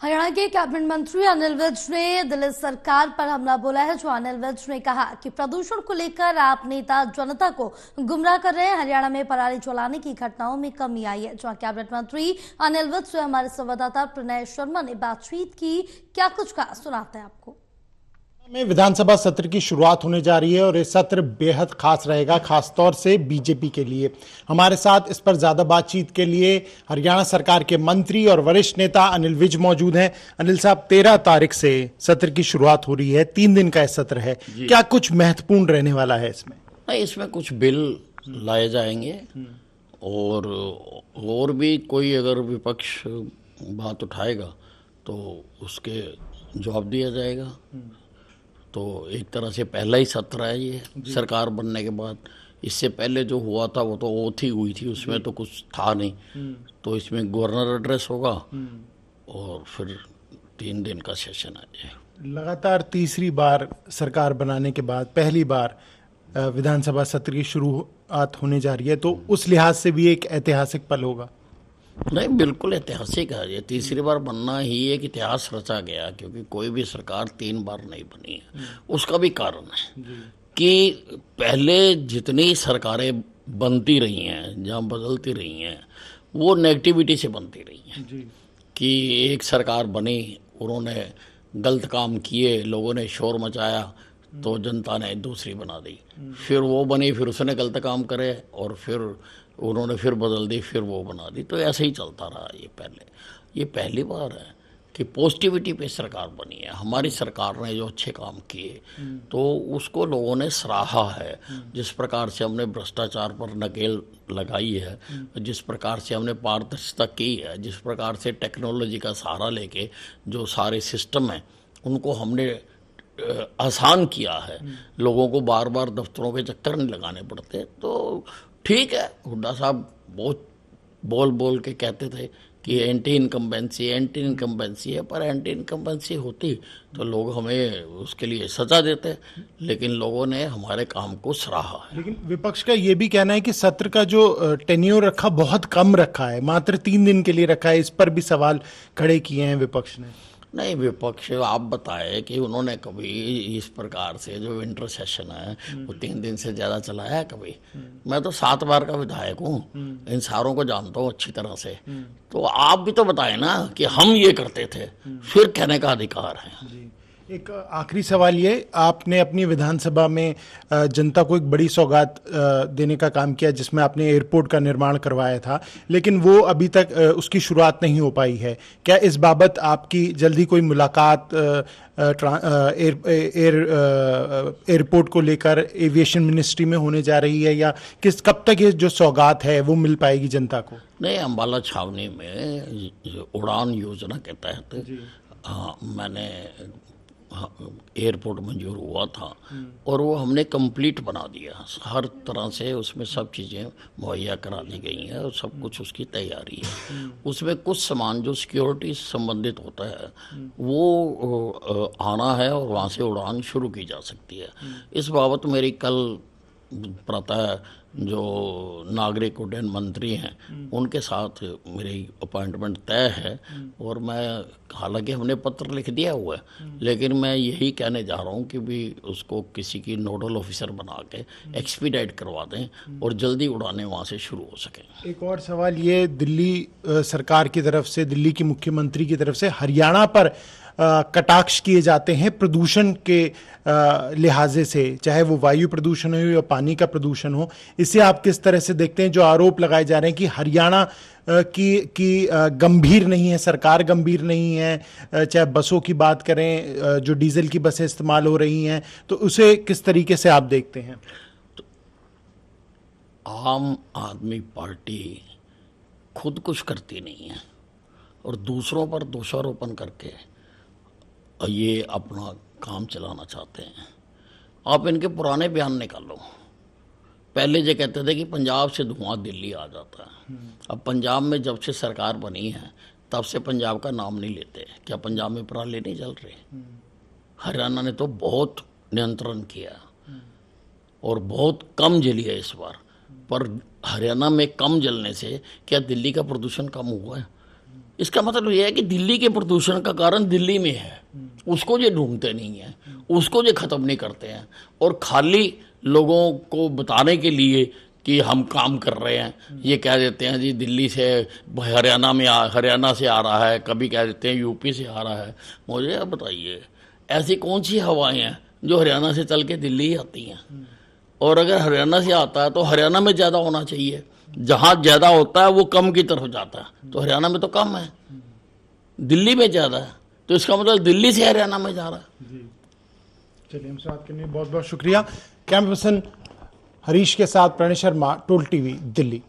हरियाणा के कैबिनेट मंत्री अनिल विज ने दिल्ली सरकार पर हमला बोला है। जो अनिल विज ने कहा कि प्रदूषण को लेकर आप नेता जनता को गुमराह कर रहे हैं। हरियाणा में पराली जलाने की घटनाओं में कमी आई है। जो कैबिनेट मंत्री अनिल विज से हमारे संवाददाता प्रणय शर्मा ने बातचीत की, क्या कुछ कहा सुनाते हैं आपको। में विधानसभा सत्र की शुरुआत होने जा रही है और ये सत्र बेहद खास रहेगा, खासतौर से बीजेपी के लिए। हमारे साथ इस पर ज्यादा बातचीत के लिए हरियाणा सरकार के मंत्री और वरिष्ठ नेता अनिल विज मौजूद हैं। अनिल साहब, 13 तारीख से सत्र की शुरुआत हो रही है, 3 दिन का यह सत्र है, क्या कुछ महत्वपूर्ण रहने वाला है इसमें? नहीं, इसमें कुछ बिल लाए जाएंगे और भी कोई अगर विपक्ष बात उठाएगा तो उसके जवाब दिया जाएगा। तो एक तरह से पहला ही सत्र है ये सरकार बनने के बाद। इससे पहले जो हुआ था वो तो ओथ ही हुई थी, उसमें तो कुछ था नहीं। तो इसमें गवर्नर एड्रेस होगा और फिर 3 दिन का सेशन है। लगातार तीसरी बार सरकार बनाने के बाद पहली बार विधानसभा सत्र की शुरुआत होने जा रही है, तो उस लिहाज से भी एक ऐतिहासिक पल होगा। नहीं, बिल्कुल ऐतिहासिक है ये। तीसरी बार बनना ही एक इतिहास रचा गया, क्योंकि कोई भी सरकार 3 बार नहीं बनी है। उसका भी कारण है कि पहले जितनी सरकारें बनती रही हैं, जहाँ बदलती रही हैं, वो नेगेटिविटी से बनती रही हैं कि एक सरकार बनी, उन्होंने गलत काम किए, लोगों ने शोर मचाया, तो जनता ने दूसरी बना दी। फिर वो बनी, फिर उसने गलत काम करे और फिर उन्होंने फिर बदल दी, फिर वो बना दी। तो ऐसे ही चलता रहा। ये पहली बार है कि पॉजिटिविटी पे सरकार बनी है। हमारी सरकार ने जो अच्छे काम किए तो उसको लोगों ने सराहा है। जिस प्रकार से हमने भ्रष्टाचार पर नकेल लगाई है, जिस प्रकार से हमने पारदर्शिता की है, जिस प्रकार से टेक्नोलॉजी का सहारा लेके जो सारे सिस्टम हैं उनको हमने आसान किया है, लोगों को बार बार दफ्तरों के चक्कर नहीं लगाने पड़ते। तो ठीक है, हुड्डा साहब बहुत बोल के कहते थे कि एंटी इनकम्बेंसी है, पर एंटी इनकम्बेंसी होती तो लोग हमें उसके लिए सजा देते, लेकिन लोगों ने हमारे काम को सराहा है। लेकिन विपक्ष का ये भी कहना है कि सत्र का जो टेन्योर रखा बहुत कम रखा है, मात्र 3 दिन के लिए रखा है। इस पर भी सवाल खड़े किए हैं विपक्ष ने। नहीं, विपक्ष आप बताए कि उन्होंने कभी इस प्रकार से जो विंटर सेशन है वो 3 दिन से ज़्यादा चलाया है कभी? मैं तो 7 बार का विधायक हूँ, इन सारों को जानता हूँ अच्छी तरह से। तो आप भी तो बताए ना कि हम ये करते थे, फिर कहने का अधिकार है। एक आखिरी सवाल ये, आपने अपनी विधानसभा में जनता को एक बड़ी सौगात देने का काम किया, जिसमें आपने एयरपोर्ट का निर्माण करवाया था, लेकिन वो अभी तक उसकी शुरुआत नहीं हो पाई है। क्या इस बाबत आपकी जल्दी कोई मुलाकात एयरपोर्ट को लेकर एविएशन मिनिस्ट्री में होने जा रही है, या कब तक ये जो सौगात है वो मिल पाएगी जनता को? नहीं, अम्बाला छावनी में उड़ान योजना के तहत मैंने एयरपोर्ट मंजूर हुआ था और वो हमने कंप्लीट बना दिया। हर तरह से उसमें सब चीज़ें मुहैया करा दी गई हैं और सब कुछ उसकी तैयारी है। उसमें कुछ सामान जो सिक्योरिटी संबंधित होता है वो आना है और वहाँ से उड़ान शुरू की जा सकती है। इस बाबत मेरी कल प्रातः जो नागरिक उड्डयन मंत्री हैं उनके साथ मेरी अपॉइंटमेंट तय है, और मैं हालांकि हमने पत्र लिख दिया हुआ है, लेकिन मैं यही कहने जा रहा हूँ कि भी उसको किसी की नोडल ऑफिसर बना के एक्सपीडाइट करवा दें और जल्दी उड़ाने वहाँ से शुरू हो सकें। एक और सवाल ये, दिल्ली सरकार की तरफ से, दिल्ली की मुख्यमंत्री की तरफ से हरियाणा पर कटाक्ष किए जाते हैं प्रदूषण के लिहाजे से, चाहे वो वायु प्रदूषण हो या पानी का प्रदूषण हो। इसे आप किस तरह से देखते हैं, जो आरोप लगाए जा रहे हैं कि हरियाणा की गंभीर नहीं है, सरकार गंभीर नहीं है, चाहे बसों की बात करें, जो डीजल की बसें इस्तेमाल हो रही हैं, तो उसे किस तरीके से आप देखते हैं? तो आम आदमी पार्टी खुद कुछ करती नहीं है और दूसरों पर दोषारोपण करके ये अपना काम चलाना चाहते हैं। आप इनके पुराने बयान निकालो। पहले ये कहते थे कि पंजाब से धुआं दिल्ली आ जाता है। अब पंजाब में जब से सरकार बनी है तब से पंजाब का नाम नहीं लेते। क्या पंजाब में पराली नहीं जल रही? हरियाणा ने तो बहुत नियंत्रण किया और बहुत कम जली है इस बार। पर हरियाणा में कम जलने से क्या दिल्ली का प्रदूषण कम हुआ है? इसका मतलब यह है कि दिल्ली के प्रदूषण का कारण दिल्ली में है, उसको ये ढूंढते नहीं है, उसको ये खत्म नहीं करते हैं, और खाली लोगों को बताने के लिए कि हम काम कर रहे हैं ये कह देते हैं जी दिल्ली से हरियाणा से आ रहा है, कभी कह देते हैं यूपी से आ रहा है। मुझे आप बताइए ऐसी कौन सी हवाएं हैं जो हरियाणा से चल के दिल्ली ही आती हैं? और अगर हरियाणा से आता है तो हरियाणा में ज़्यादा होना चाहिए, जहाँ ज़्यादा होता है वो कम की तरफ जाता है, तो हरियाणा में तो कम है, दिल्ली में ज़्यादा है, तो इसका मतलब दिल्ली से हरियाणा में जा रहा है। जी चलिए, हमसे बात करने के लिए बहुत बहुत शुक्रिया। कैमरा पर्सन हरीश के साथ प्रणय शर्मा, टोल टीवी, दिल्ली।